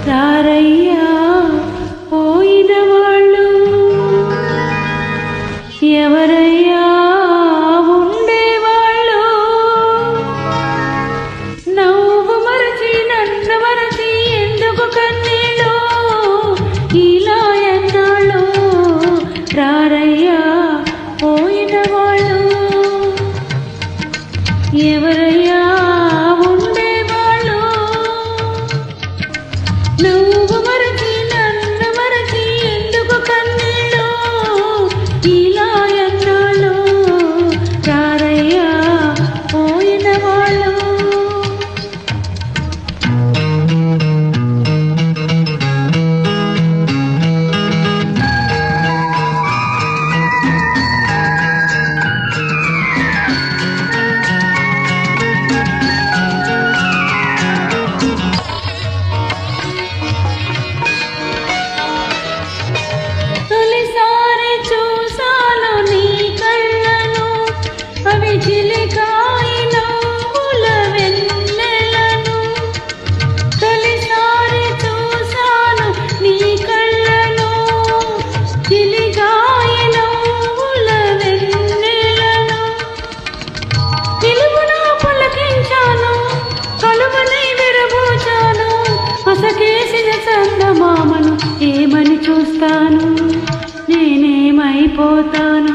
రారయ్యా పోయిన వాళ్ళు ఎవరయ్యా ఉండేవాళ్ళు నవ్వు మరచి నన్ను మరచి ఎందుకు కన్నీళ్ళు ఇలా ఎన్నాళ్ళు రారయ్యా పోయిన వాళ్ళు ఎవరయ్యా ఉండేవాళ్ళు నువ్వు మరచి నన్ను మరచి ఎందుకు కన్నీళ్ళు ఇలా ఎన్నాళ్ళు రారయ్యా పోయిన వాళ్ళు తొలిసారి చూసాను నీ కళ్ళను అవి చిలికాయి నవ్వుల వెన్నెలను తొలిసారి చూసాను నీ కళ్ళను చిలికాయి నవ్వుల వెన్నెలను నిలువున పులకించాను కలువనై విరబూచాను అసకేసిన చందమామను ఏమని చూస్తాను నేనేమైపోతాను